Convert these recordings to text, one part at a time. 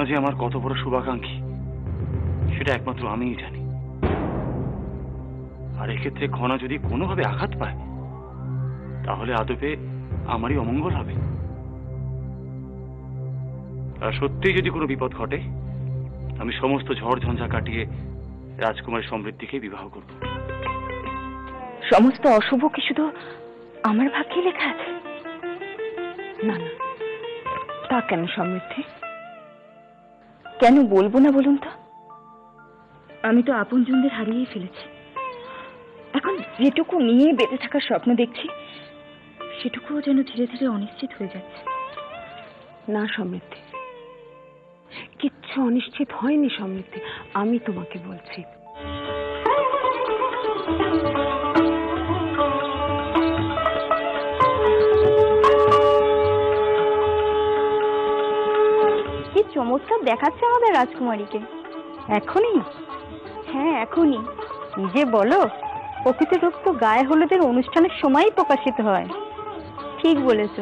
খনা যে আমার কত বড় শুভাকাঙ্ক্ষী সেটা একমাত্র আমিই জানি। আর এক্ষেত্রে খনা যদি কোনোভাবে আঘাত পায় তাহলে আদপে আমারই অমঙ্গল হবে। আর সত্যিই যদি কোনো বিপদ ঘটে আমি সমস্ত ঝড় ঝঞ্ঝা কাটিয়ে রাজকুমারী সমৃদ্ধিকে বিবাহ করব। সমস্ত অশুভ কি শুধু আমার ভাগ্যে লেখা আছে? না না, তা কেন সমৃদ্ধি? কেন বলবো না বলুন তো? আমি তো আপনজনদের হারিয়েই ফেলেছি। এখন যেটুকু নিয়ে বেঁচে থাকার স্বপ্ন দেখছি সেটুকুও যেন ধীরে ধীরে অনিশ্চিত হয়ে যাচ্ছে। না সমৃদ্ধি, কিচ্ছু অনিশ্চিত হয়নি সমৃদ্ধি, আমি তোমাকে বলছি। কি চমৎকার দেখাচ্ছে আমাদের রাজকুমারীকে। এখনই? হ্যাঁ এখনই। কি যে বলো, প্রকৃত রূপ তো গায়ে হলুদের অনুষ্ঠানের সময়ই প্রকাশিত হয়। ঠিক বলেছ।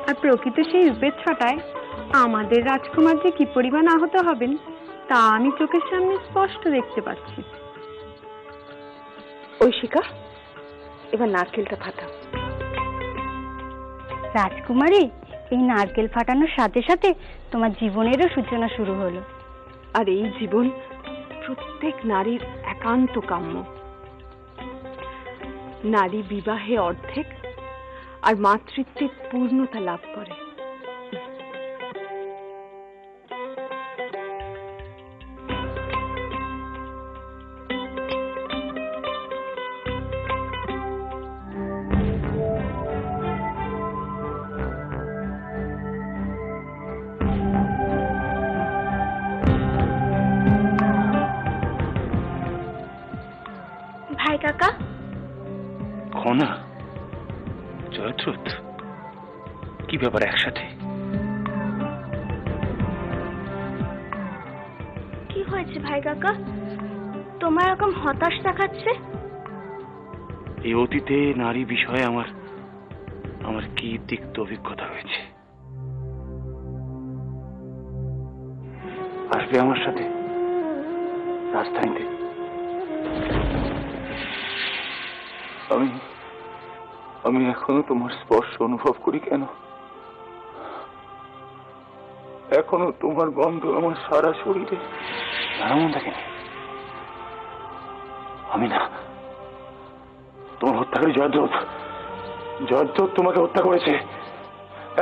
আর প্রকৃত সেই রূপের ছটায় আমাদের রাজকুমার যে কি পরিমাণ আহত হবেন তা আমি চোখের সামনে স্পষ্ট দেখতে পাচ্ছি। ঐশিকা, এবার নারকেলটা ফাটাও। রাজকুমারী, এই নারকেল ফাটানোর সাথে সাথে তোমার জীবনেরও সূচনা শুরু হলো। আর এই জীবন প্রত্যেক নারীর একান্ত কাম্য। নারী বিবাহে অর্ধেক আর মাতৃত্বে পূর্ণতা লাভ করে। ভাই কাকা। খনা, জয়দ্রথ, কি ব্যাপার একসাথে? কি হয়েছে ভাই কাকা, তোমার এরকম হতাশ দেখাচ্ছে? এই অতীতে নারী বিষয়ে আমার কি তিক্ত অভিজ্ঞতা রয়েছে। আসবে আমার সাথে রাজধানীতে। আমি এখনো তোমার স্পর্শ অনুভব করি। কেন? এখনো তোমার গন্ধ আমার সারা শরীরে। এমন থাকে না। আমি না, তোমার হত্যাকারী জয়দ্রথ তোমাকে হত্যা করেছে।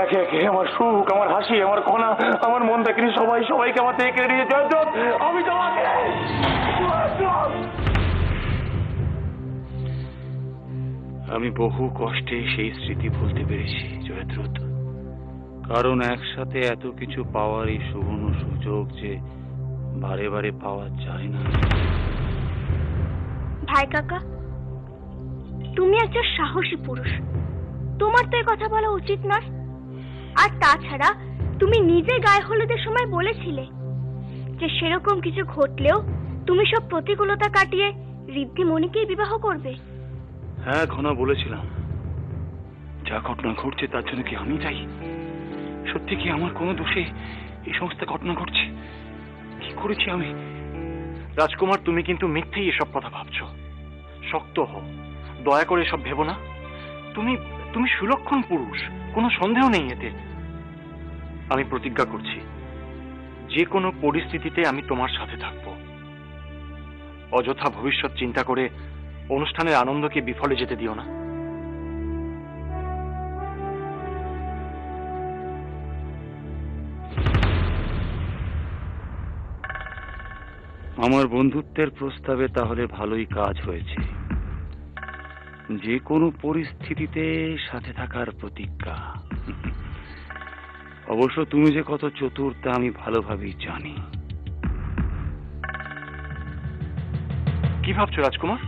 একে একে আমার সুখ, আমার হাসি, আমার কণা, আমার মন দেখিনি সবাইকে আমার থেকে কেড়ে নিয়ে জয়দ্রথ, আমি তোমাকে। আমি বহু কষ্টে সেই স্মৃতি ভুলতে পেরেছি জয়দ্রথ, কারণ একসাথে এত কিছু পাওয়ার এই সুবর্ণ সুযোগ যে বারে বারে পাওয়া যায় না। ভাই কাকা, তুমি একজন সাহসী পুরুষ, তোমার তো এই কথা বলা উচিত নয়। আর তাছাড়া তুমি নিজে গায়ে হলুদের সময় বলেছিলে যে সেরকম কিছু ঘটলেও তুমি সব প্রতিকূলতা কাটিয়ে ঋদ্ধিমণিকেই বিবাহ করবে। হ্যাঁ ঘনা, বলেছিলাম। যা ঘটনা ঘটছে তার জন্য কি আমি চাই? সত্যি কি আমার কোনো দোষে এই সমস্ত ঘটনা ঘটছে? কি করেছি আমি? রাজকুমার, তুমি কিন্তু মিথ্যেই এসব কথা ভাবছো। শক্ত হও, দয়া করে এসব ভেবো না। তুমি সুলক্ষণ পুরুষ, কোনো সন্দেহ নেই এতে। আমি প্রতিজ্ঞা করছি যে কোনো পরিস্থিতিতে আমি তোমার সাথে থাকব। অযথা ভবিষ্যৎ চিন্তা করে অনুষ্ঠানের আনন্দকে বিফলে যেতে দিও না। আমার বন্ধুত্বের প্রস্তাবে তাহলে ভালোই কাজ হয়েছে। যে কোনো পরিস্থিতিতে সাথে থাকার প্রতিজ্ঞা। অবশ্য তুমি যে কত চতুর তা আমি ভালোভাবেই জানি। কি ভাবছো রাজকুমার?